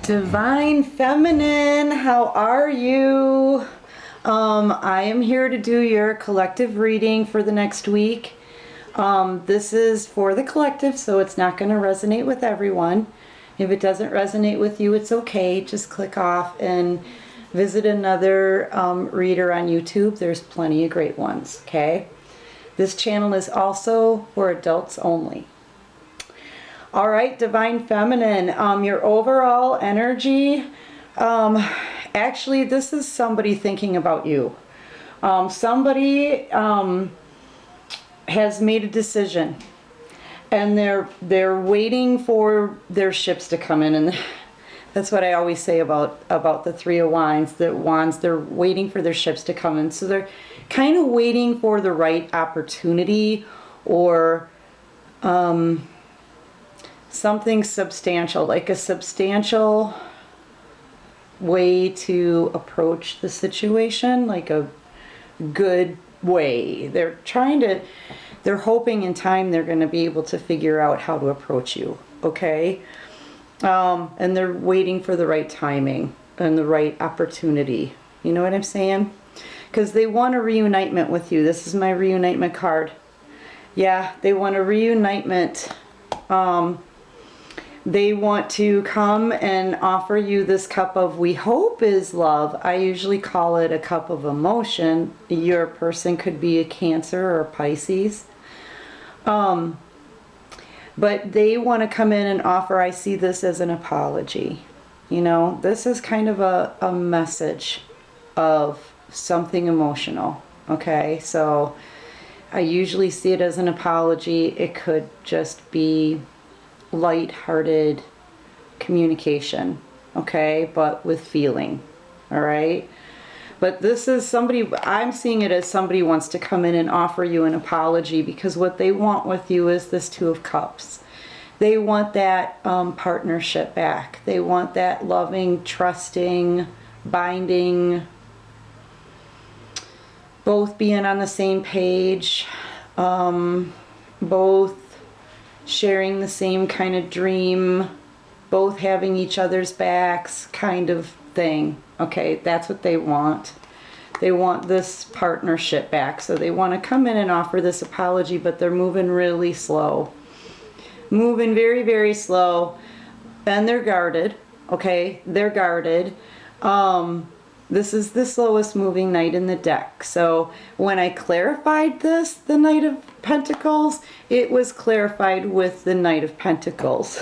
Divine Feminine, how are you? I am here to do your collective reading for the next week. This is for the collective, so it's not going to resonate with everyone. If it doesn't resonate with you, it's okay. Just click off and visit another reader on YouTube. There's plenty of great ones, okay? This channel is also for adults only. All right, Divine Feminine, your overall energy, actually this is somebody thinking about you. Somebody has made a decision and they're waiting for their ships to come in, and that's what I always say about the Three of Wands. They're waiting for their ships to come in. So they're kind of waiting for the right opportunity or something substantial, like a substantial way to approach the situation, like a good way. They're hoping in time they're going to be able to figure out how to approach you, okay? And they're waiting for the right timing and the right opportunity. You know what I'm saying? Because they want a reunitement with you. This is my reunitement card. Yeah, they want a reunitement. They want to come and offer you this cup of, we hope is love. I usually call it a cup of emotion. Your person could be a Cancer or a Pisces. But they want to come in and offer, I see this as an apology. You know, this is kind of a message of something emotional. Okay, so I usually see it as an apology. It could just be light-hearted communication, okay, but with feeling. All right, but this is somebody, I'm seeing it as somebody wants to come in and offer you an apology, because what they want with you is this Two of Cups. They want that partnership back. They want that loving, trusting, binding, both being on the same page, both sharing the same kind of dream, both having each other's backs kind of thing. Okay, that's what they want. They want this partnership back. So they want to come in and offer this apology, but they're moving really slow. Moving very, very slow. And they're guarded. Okay, they're guarded. This is the slowest moving knight in the deck. So when I clarified this, the Knight of Pentacles, it was clarified with the Knight of Pentacles.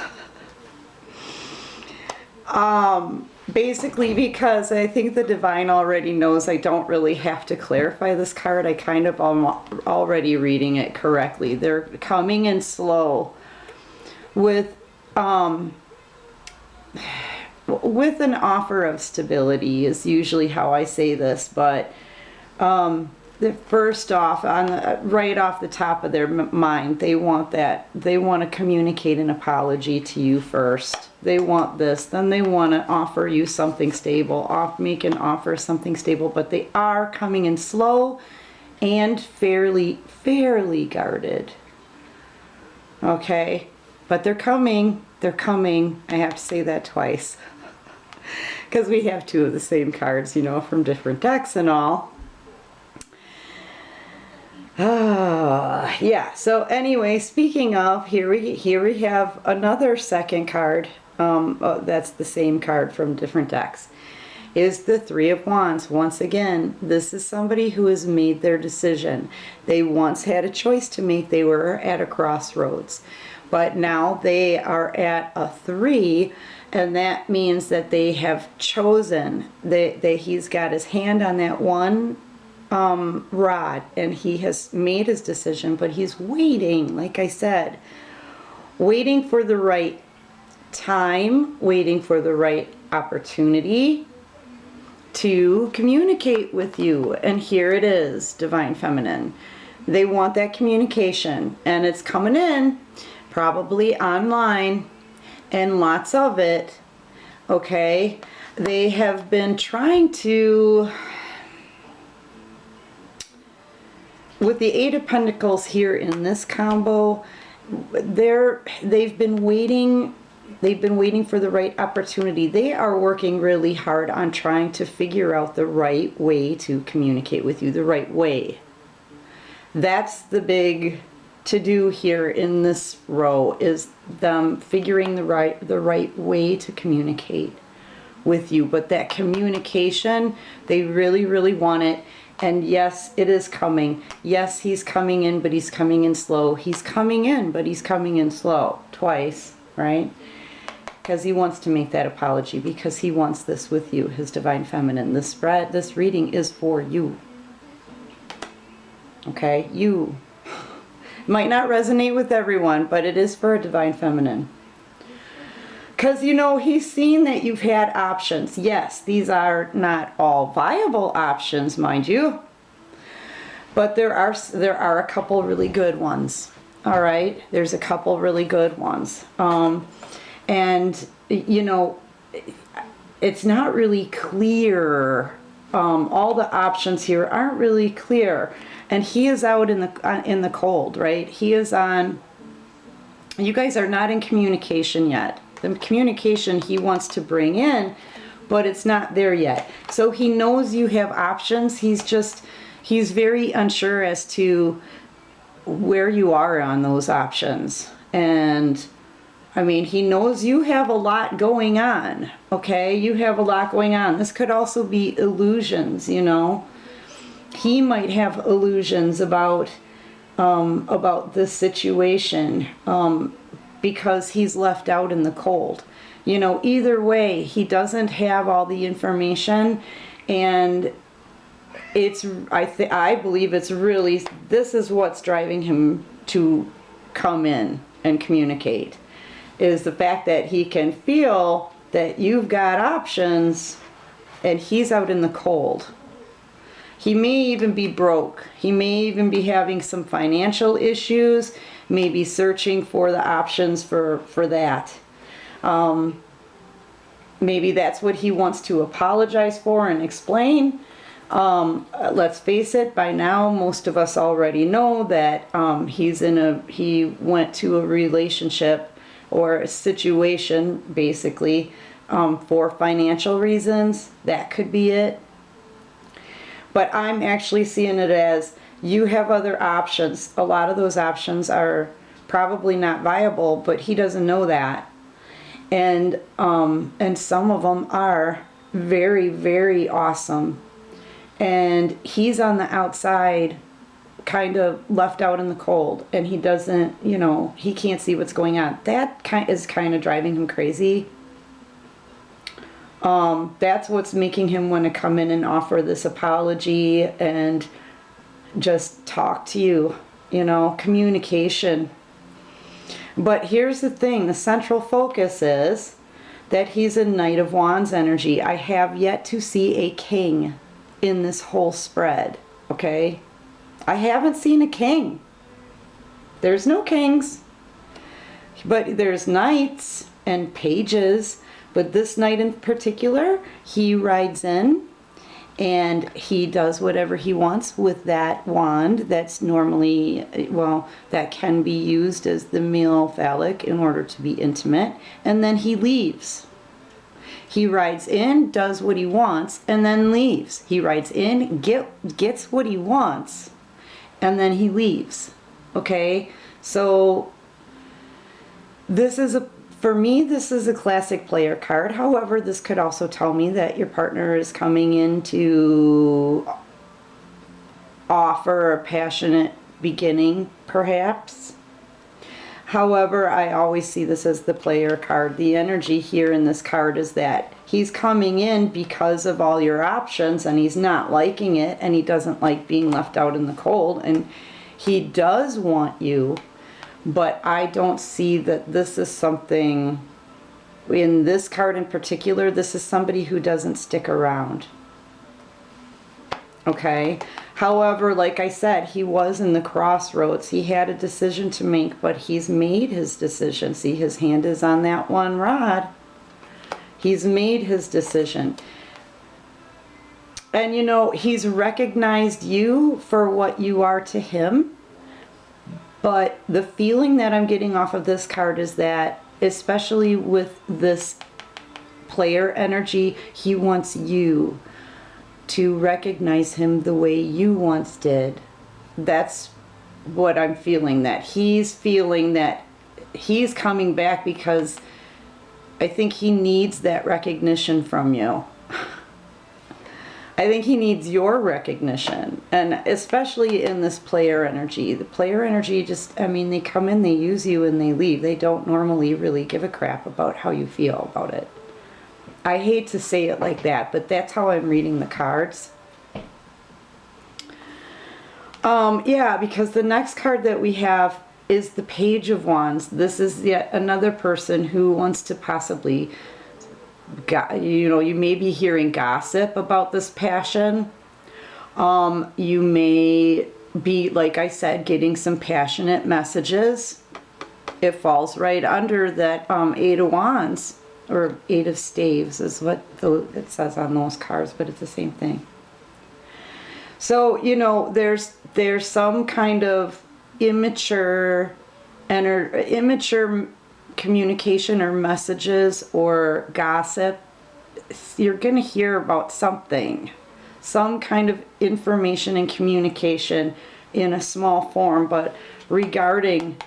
Basically because I think the Divine already knows I don't really have to clarify this card. I kind of am already reading it correctly. They're coming in slow with an offer of stability is usually how I say this, but the first off, right off the top of their mind, they want to communicate an apology to you first. They want this, then they want to offer you something stable, make an offer something stable, but they are coming in slow and fairly guarded. Okay, but they're coming. I have to say that twice. Because we have two of the same cards, you know, from different decks and all. Yeah, so anyway, speaking of, here we have another second card. That's the same card from different decks. Is the Three of Wands. Once again, this is somebody who has made their decision. They once had a choice to make. They were at a crossroads. But now they are at a 3, and that means that they have chosen. He's got his hand on that one rod, and he has made his decision, but he's waiting, like I said, waiting for the right time, waiting for the right opportunity to communicate with you. And here it is, Divine Feminine. They want that communication, and it's coming in probably online, and lots of it. Okay, they have been trying to, with the Eight of Pentacles here in this combo, they've been waiting They've been waiting for the right opportunity. They are working really hard on trying to figure out the right way to communicate with you, the right way. That's the big to-do here in this row, is them figuring the right way to communicate with you. But that communication, they really, really want it. And yes, it is coming. Yes, he's coming in, but he's coming in slow. He's coming in, but he's coming in slow. Twice, right? Because he wants to make that apology, because he wants this with you, his divine feminine. This reading is for you. Okay, you. Might not resonate with everyone, but it is for a divine feminine. Because, you know, he's seen that you've had options. Yes, these are not all viable options, mind you. But there are a couple really good ones. All right? There's a couple really good ones. And, you know, it's not really clear. All the options here aren't really clear. And he is out in the cold, right? He is on... You guys are not in communication yet. The communication he wants to bring in, but it's not there yet. So he knows you have options. He's very unsure as to where you are on those options. And I mean, he knows you have a lot going on, okay? You have a lot going on. This could also be illusions, you know? He might have illusions about this situation, because he's left out in the cold. You know, either way, he doesn't have all the information, and I believe it's really, this is what's driving him to come in and communicate, is the fact that he can feel that you've got options and he's out in the cold. He may even be broke. He may even be having some financial issues, maybe searching for the options for that. Maybe that's what he wants to apologize for and explain. Let's face it, by now most of us already know that he went to a relationship or a situation, basically, for financial reasons. That could be it. But I'm actually seeing it as you have other options. A lot of those options are probably not viable, but he doesn't know that. And some of them are very, very awesome. And he's on the outside, kind of left out in the cold, and he doesn't, you know, he can't see what's going on. That is kind of driving him crazy. That's what's making him want to come in and offer this apology and just talk to you, you know, communication. But here's the thing, the central focus is that he's a Knight of Wands energy. I have yet to see a king in this whole spread, okay? I haven't seen a king. There's no kings. But there's knights and pages. But this knight in particular, he rides in and he does whatever he wants with that wand that's normally, well, that can be used as the male phallic in order to be intimate. And then he leaves. He rides in, does what he wants, and then leaves. He rides in, gets what he wants, and then he leaves. Okay? So for me, this is a classic player card. However, this could also tell me that your partner is coming in to offer a passionate beginning, perhaps. However, I always see this as the player card. The energy here in this card is that he's coming in because of all your options and he's not liking it, and he doesn't like being left out in the cold, and he does want you. But I don't see that this is something, in this card in particular, this is somebody who doesn't stick around. Okay? However, like I said, he was in the crossroads. He had a decision to make, but he's made his decision. See, his hand is on that one rod. He's made his decision. And you know, he's recognized you for what you are to him. But the feeling that I'm getting off of this card is that especially with this player energy, he wants you to recognize him the way you once did. That's what I'm feeling, that he's feeling that he's coming back because I think he needs that recognition from you. I think he needs your recognition, and especially in this player energy. The player energy just, I mean, they come in, they use you, and they leave. They don't normally really give a crap about how you feel about it. I hate to say it like that, but that's how I'm reading the cards. Yeah, because the next card that we have is the Page of Wands. This is yet another person who wants to possibly, you know, you may be hearing gossip about this passion. You may be, like I said, getting some passionate messages. It falls right under that 8 of Wands, or 8 of Staves is what it says on those cards, but it's the same thing. So, you know, there's some kind of immature communication or messages or gossip. You're going to hear about something, some kind of information and communication in a small form, but regarding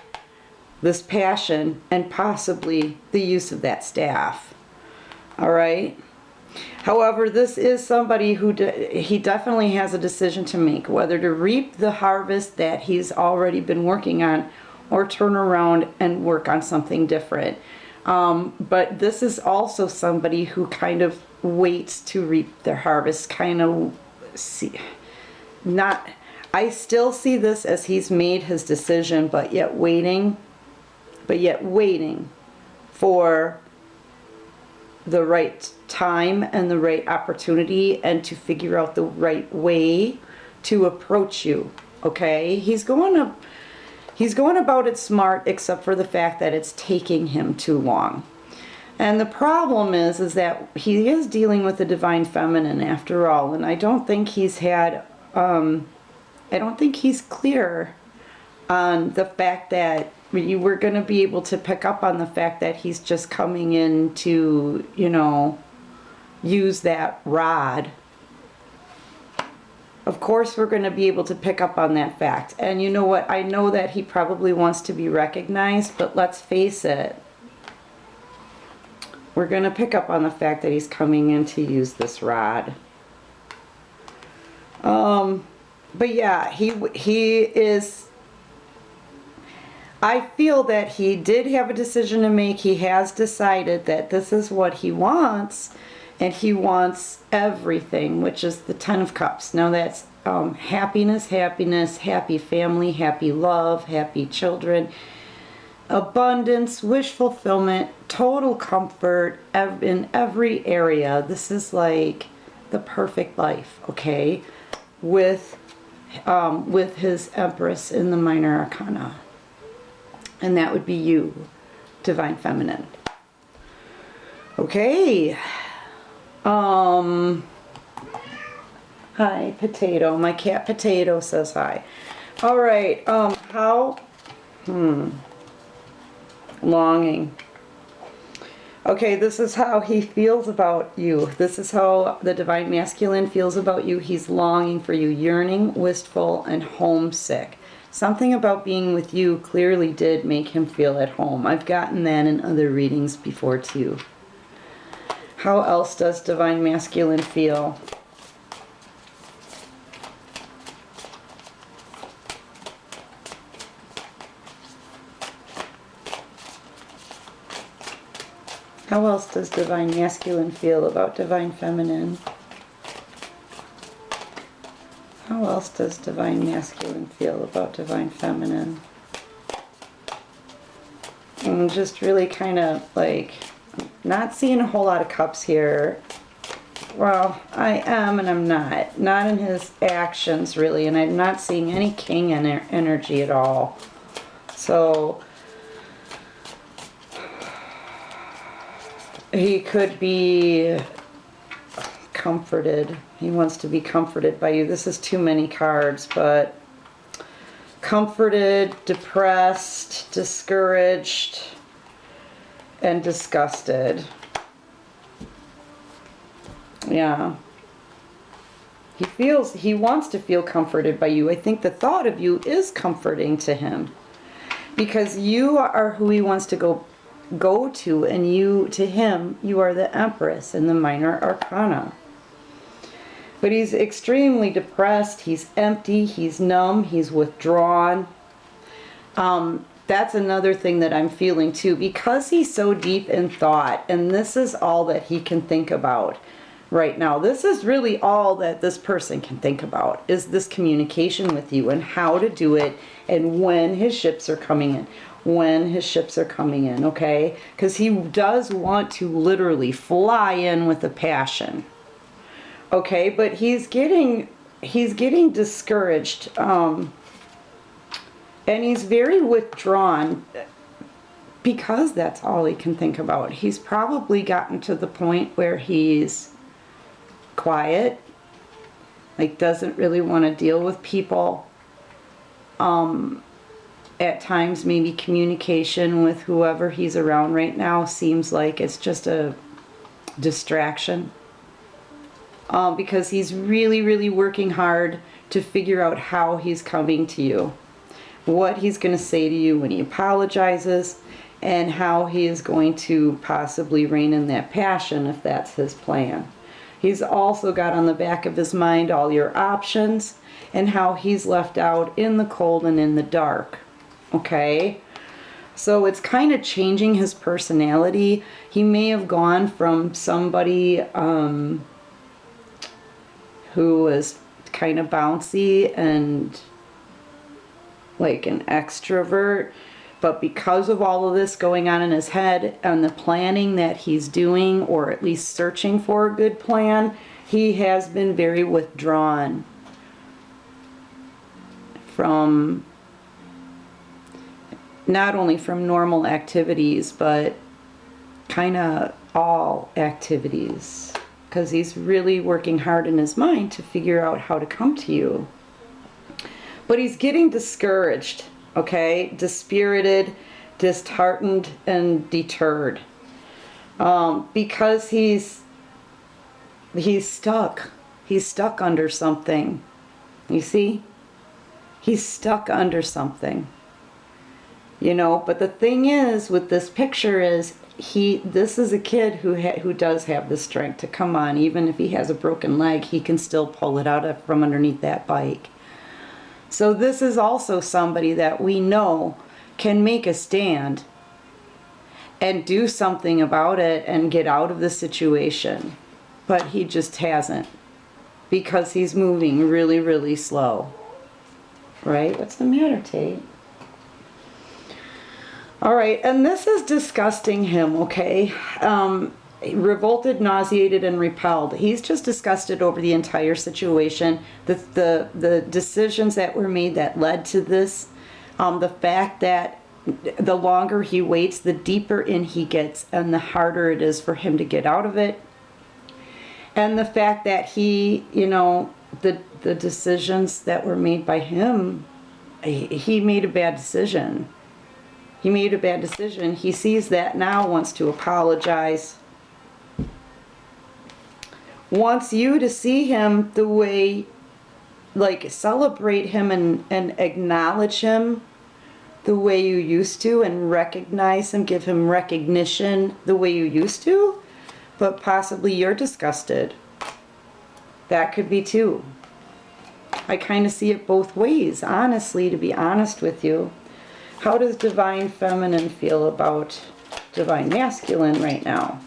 this passion and possibly the use of that staff. All right. However, this is somebody who he definitely has a decision to make, whether to reap the harvest that he's already been working on or turn around and work on something different. But this is also somebody who kind of waits to reap their harvest, kind of I still see this as he's made his decision, but yet waiting for the right time and the right opportunity, and to figure out the right way to approach you. Okay, he's going about it smart, except for the fact that it's taking him too long. And the problem is that he is dealing with the divine feminine after all, and I don't think he's had I don't think he's clear on the fact that you were going to be able to pick up on the fact that he's just coming in to, you know, use that rod. Of course we're going to be able to pick up on that fact. And you know what? I know that he probably wants to be recognized, but let's face it. We're going to pick up on the fact that he's coming in to use this rod. But yeah, he is... I feel that he did have a decision to make. He has decided that this is what he wants, and he wants everything, which is the 10 of Cups. Now that's happiness, happy family, happy love, happy children, abundance, wish fulfillment, total comfort in every area. This is like the perfect life, okay, with his Empress in the Minor Arcana. And that would be you, Divine Feminine. Okay. Hi, Potato. My cat Potato says hi. All right. Longing. Okay, this is how he feels about you. This is how the Divine Masculine feels about you. He's longing for you, yearning, wistful, and homesick. Something about being with you clearly did make him feel at home. I've gotten that in other readings before too. How else does Divine Masculine feel? How else does Divine Masculine feel about Divine Feminine? How else does Divine Masculine feel about Divine Feminine? I'm just really kind of like not seeing a whole lot of cups here. Well, I am and I'm not. Not in his actions really, and I'm not seeing any king energy at all. So he could be comforted. He wants to be comforted by you. This is too many cards, but comforted, depressed, discouraged, and disgusted. Yeah. He wants to feel comforted by you. I think the thought of you is comforting to him. Because you are who he wants to go to, and to him, you are the Empress in the Minor Arcana. But he's extremely depressed, he's empty, he's numb, he's withdrawn. That's another thing that I'm feeling too, because he's so deep in thought, and this is all that he can think about right now. This is really all that this person can think about, is this communication with you and how to do it, and when his ships are coming in. When his ships are coming in, okay? Because he does want to literally fly in with a passion. Okay, but he's getting discouraged. And he's very withdrawn because that's all he can think about. He's probably gotten to the point where he's quiet, like doesn't really want to deal with people. At times, maybe communication with whoever he's around right now seems like it's just a distraction. Because he's really, really working hard to figure out how he's coming to you, what he's going to say to you when he apologizes, and how he is going to possibly rein in that passion if that's his plan. He's also got on the back of his mind all your options and how he's left out in the cold and in the dark. Okay? So it's kind of changing his personality. He may have gone from somebody who was kind of bouncy and like an extrovert, but because of all of this going on in his head and the planning that he's doing, or at least searching for a good plan, he has been very withdrawn from not only from normal activities, but kind of all activities, because he's really working hard in his mind to figure out how to come to you. But he's getting discouraged, okay? Dispirited, disheartened, and deterred. Because he's stuck. He's stuck under something. You see? He's stuck under something. You know, but the thing is with this picture is this is a kid who does have the strength to come on. Even if he has a broken leg, he can still pull it out from underneath that bike. So this is also somebody that we know can make a stand and do something about it and get out of the situation. But he just hasn't, because he's moving really, really slow. Right? What's the matter, Tate? All right, and this is disgusting him, okay? Revolted, nauseated, and repelled. He's just disgusted over the entire situation, the decisions that were made that led to this, the fact that the longer he waits, the deeper in he gets, and the harder it is for him to get out of it. And the fact that he, you know, the decisions that were made by him, he made a bad decision. He made a bad decision. He sees that now, wants to apologize. Wants you to see him the way, like, celebrate him and acknowledge him the way you used to, and recognize him, give him recognition the way you used to. But possibly you're disgusted. That could be too. I kind of see it both ways, honestly, to be honest with you. How does Divine Feminine feel about Divine Masculine right now?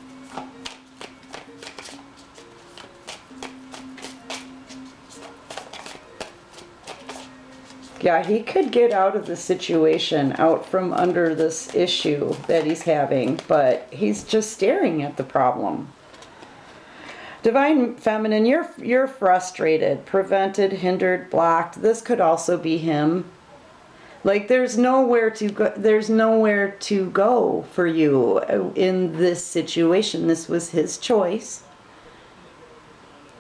Yeah, he could get out of the situation, out from under this issue that he's having, but he's just staring at the problem. Divine Feminine, you're frustrated, prevented, hindered, blocked. This could also be him. Like, there's nowhere to go for you in this situation. This was his choice.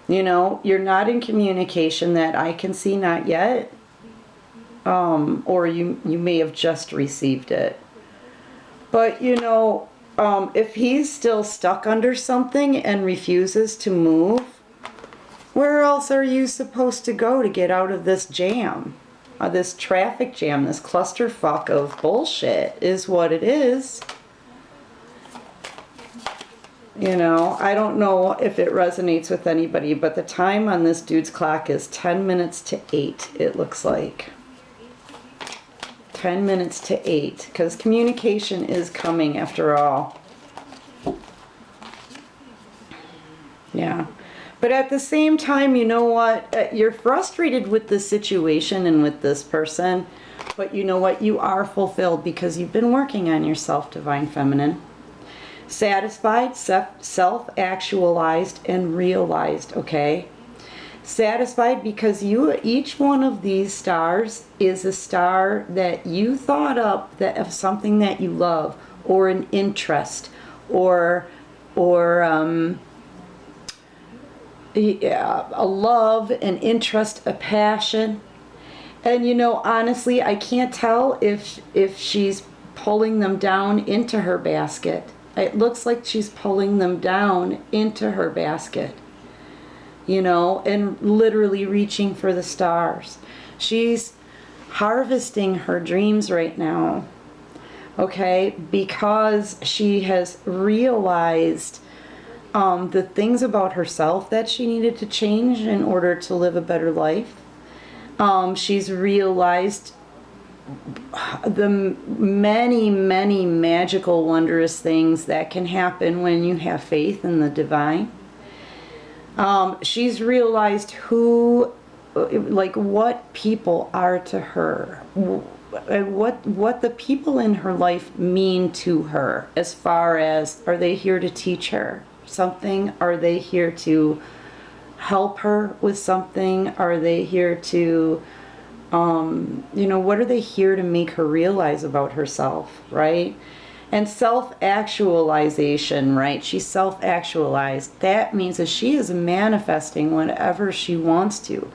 You know, you're not in communication that I can see, not yet. Or you may have just received it. But, you know, if he's still stuck under something and refuses to move, where else are you supposed to go to get out of this jam? This traffic jam, this clusterfuck of bullshit is what it is. You know, I don't know if it resonates with anybody, but the time on this dude's clock is 10 minutes to 8, it looks like. 10 minutes to 8, because communication is coming after all. Yeah. But at the same time, you know what? You're frustrated with the situation and with this person, but you know what? You are fulfilled because you've been working on yourself, Divine Feminine. Satisfied, self-actualized, and realized, okay? Satisfied because each one of these stars is a star that you thought up that of something that you love, or an interest, or a love, an interest, a passion. And you know, honestly, I can't tell if she's pulling them down into her basket. It looks like she's pulling them down into her basket, you know, and literally reaching for the stars. She's harvesting her dreams right now, okay, because she has realized the things about herself that she needed to change in order to live a better life. She's realized the many, many magical, wondrous things that can happen when you have faith in the divine. She's realized what people are to her, what the people in her life mean to her, as far as, are they here to teach her something? Are they here to help her with something? Are they here to, you know, what are they here to make her realize about herself, right? And self-actualization, right? She's self-actualized. That means that she is manifesting whatever she wants to.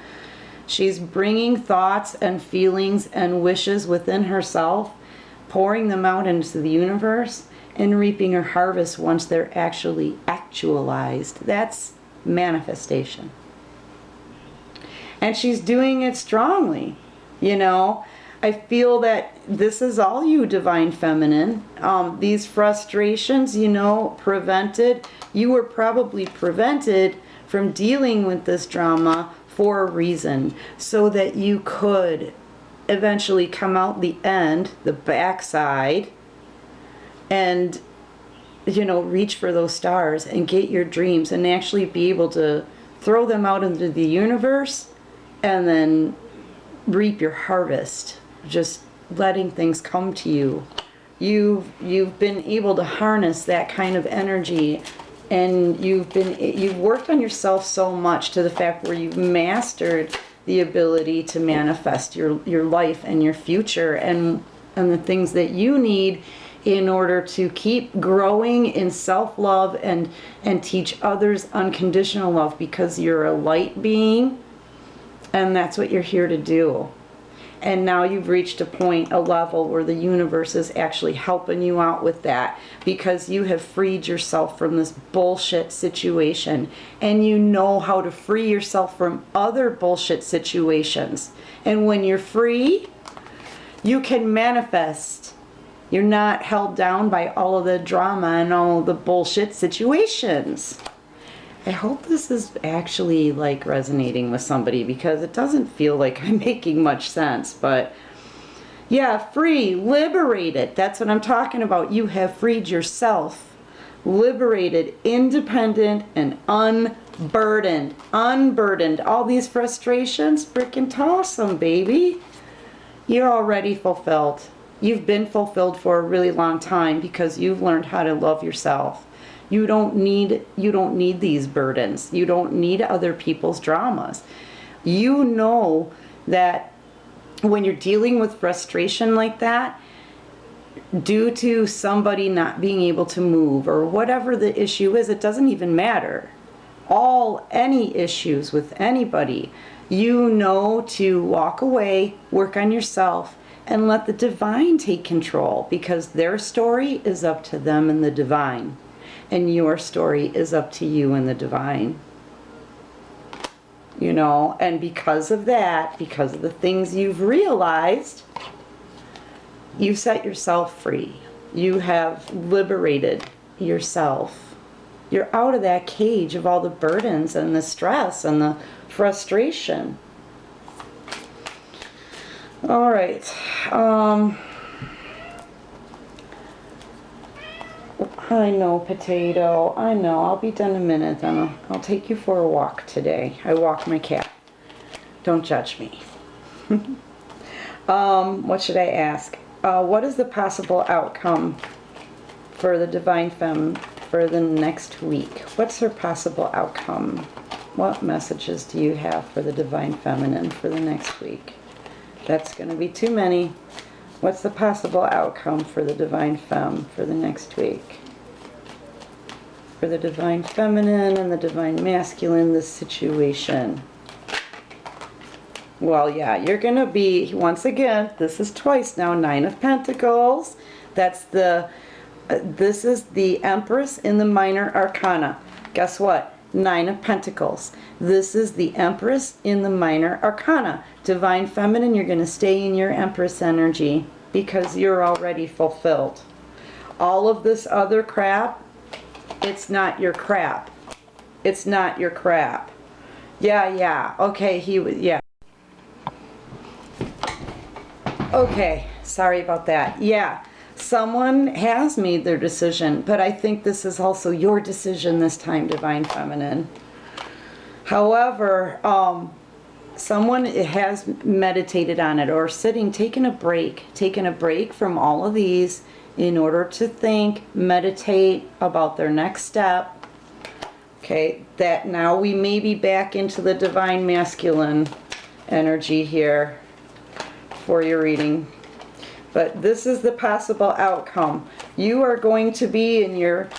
She's bringing thoughts and feelings and wishes within herself, pouring them out into the universe, and reaping her harvest once they're actually actualized. That's manifestation. And she's doing it strongly, you know. I feel that this is all you, Divine Feminine. These frustrations, you know, you were probably prevented from dealing with this drama for a reason, so that you could eventually come out the end, the backside, and, you know, reach for those stars and get your dreams and actually be able to throw them out into the universe and then reap your harvest, just letting things come to you. You've been able to harness that kind of energy, and you've worked on yourself so much to the fact where you've mastered the ability to manifest your life and your future and the things that you need in order to keep growing in self-love and teach others unconditional love, because you're a light being and that's what you're here to do. And now you've reached a level where the universe is actually helping you out with that, because you have freed yourself from this bullshit situation, and you know how to free yourself from other bullshit situations. And when you're free, you can manifest. You're not held down by all of the drama and all of the bullshit situations. I hope this is actually like resonating with somebody, because it doesn't feel like I'm making much sense. But yeah, free, liberated. That's what I'm talking about. You have freed yourself, liberated, independent, and unburdened. Unburdened. All these frustrations, freaking toss them, baby. You're already fulfilled. You've been fulfilled for a really long time because you've learned how to love yourself. You don't need these burdens. You don't need other people's dramas. You know that when you're dealing with frustration like that, due to somebody not being able to move or whatever the issue is, it doesn't even matter. Any issues with anybody, you know to walk away, work on yourself, and let the divine take control, because their story is up to them and the divine, and your story is up to you and the divine. You know, and because of that, because of the things you've realized, you've set yourself free. You have liberated yourself. You're out of that cage of all the burdens and the stress and the frustration. All right. I know, Potato. I know. I'll be done in a minute. Then I'll take you for a walk today. I walk my cat. Don't judge me. What should I ask? What is the possible outcome for the Divine Femme for the next week? What's her possible outcome? What messages do you have for the Divine Feminine for the next week? That's going to be too many. What's the possible outcome for the Divine Femme for the next week? For the Divine Feminine and the Divine Masculine, this situation. Well, yeah, you're going to be, once again, this is twice now, 9 of Pentacles. That's the, this is the Empress in the Minor Arcana. Guess what? 9 of Pentacles. This is the Empress in the Minor Arcana. Divine Feminine, you're going to stay in your Empress energy because you're already fulfilled. All of this other crap, it's not your crap. It's not your crap. Yeah. Okay, yeah. Okay, sorry about that. Yeah, someone has made their decision, but I think this is also your decision this time, Divine Feminine. However, someone has meditated on it or taken a break from all of these in order to think, meditate about their next step. Okay, that now we may be back into the Divine Masculine energy here for your reading. But this is the possible outcome. You are going to be in your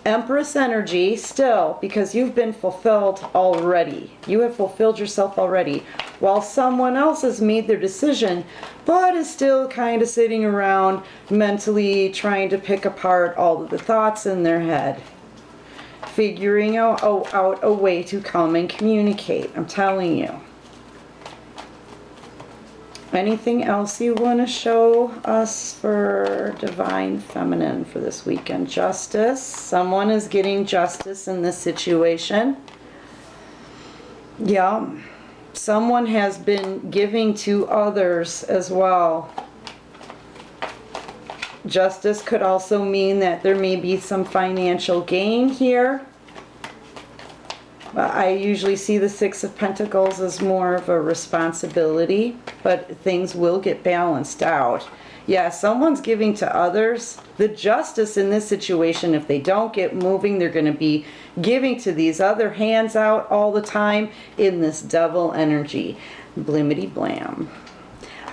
Empress energy still, because you've been fulfilled already. You have fulfilled yourself already, while someone else has made their decision but is still kind of sitting around mentally trying to pick apart all of the thoughts in their head, figuring out a way to come and communicate. I'm telling you. Anything else you want to show us for Divine Feminine for this weekend? Justice. Someone is getting justice in this situation. Yeah. Someone has been giving to others as well. Justice could also mean that there may be some financial gain here. I usually see the 6 of Pentacles as more of a responsibility, but things will get balanced out. Yeah, someone's giving to others. The justice in this situation, if they don't get moving, they're going to be giving to these other hands out all the time in this Devil energy. Blimmity blam.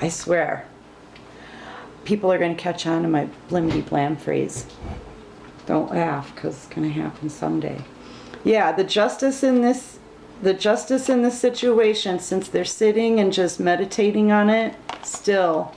I swear, people are going to catch on to my blimmity blam phrase. Don't laugh, because it's going to happen someday. Yeah, the justice in this situation, since they're sitting and just meditating on it, still,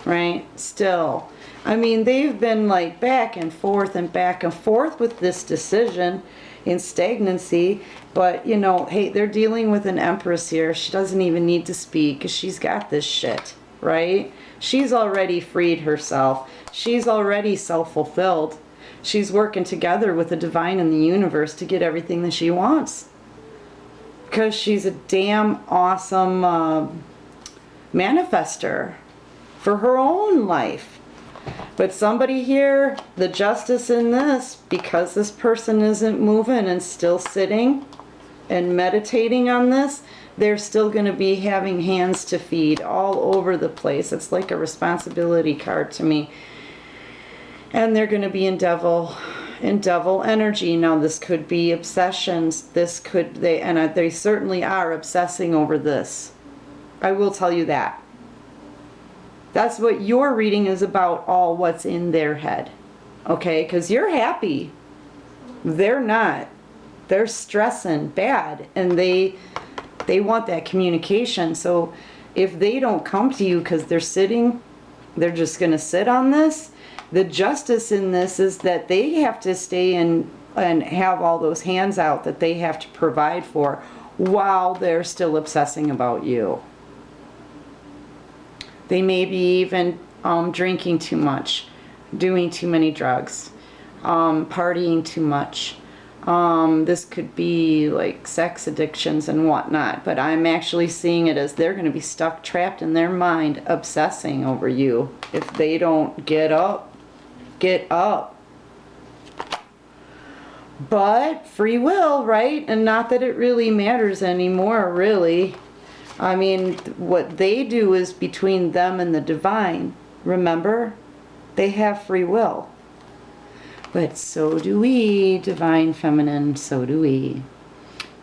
right? Still. I mean, they've been like back and forth with this decision in stagnancy, but you know, hey, they're dealing with an Empress here. She doesn't even need to speak because she's got this shit, right? She's already freed herself. She's already self-fulfilled. She's working together with the divine and the universe to get everything that she wants. Because she's a damn awesome manifester for her own life. But somebody here, the justice in this, because this person isn't moving and still sitting and meditating on this, they're still going to be having hands to feed all over the place. It's like a responsibility card to me. And they're going to be in devil energy. Now this could be obsessions. They certainly are obsessing over this. I will tell you that. That's what your reading is about, all what's in their head. Okay? Because you're happy. They're not. They're stressing bad. And they want that communication. So if they don't come to you because they're just going to sit on this, the justice in this is that they have to stay in and have all those hands out that they have to provide for while they're still obsessing about you. They may be even drinking too much, doing too many drugs, partying too much. This could be like sex addictions and whatnot, but I'm actually seeing it as they're going to be stuck, trapped in their mind, obsessing over you. If they don't get up, get up. But free will, right? And not that it really matters anymore, really. I mean, what they do is between them and the divine. Remember? They have free will. But so do we, divine feminine, so do we.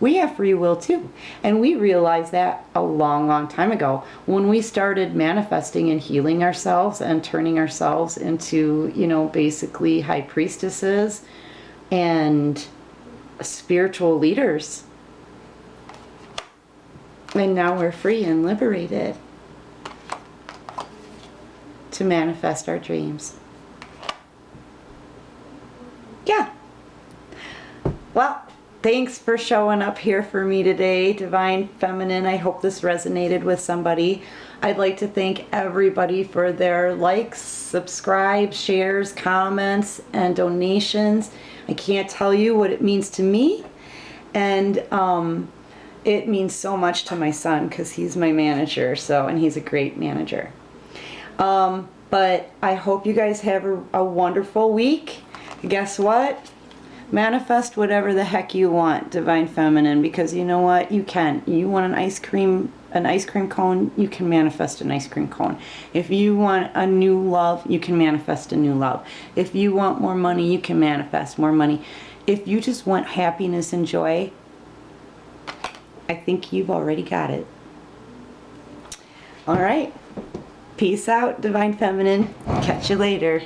We have free will too. And we realized that a long, long time ago when we started manifesting and healing ourselves and turning ourselves into, you know, basically high priestesses and spiritual leaders. And now we're free and liberated to manifest our dreams. Yeah. Well, thanks for showing up here for me today, Divine Feminine. I hope this resonated with somebody. I'd like to thank everybody for their likes, subscribes, shares, comments, and donations. I can't tell you what it means to me. And it means so much to my son because he's my manager, and he's a great manager. But I hope you guys have a wonderful week. Guess what? Manifest whatever the heck you want, Divine Feminine, because you know what? You can. You want an ice cream cone, you can manifest an ice cream cone. If you want a new love, you can manifest a new love. If you want more money, you can manifest more money. If you just want happiness and joy, I think you've already got it. All right. Peace out, Divine Feminine. Catch you later.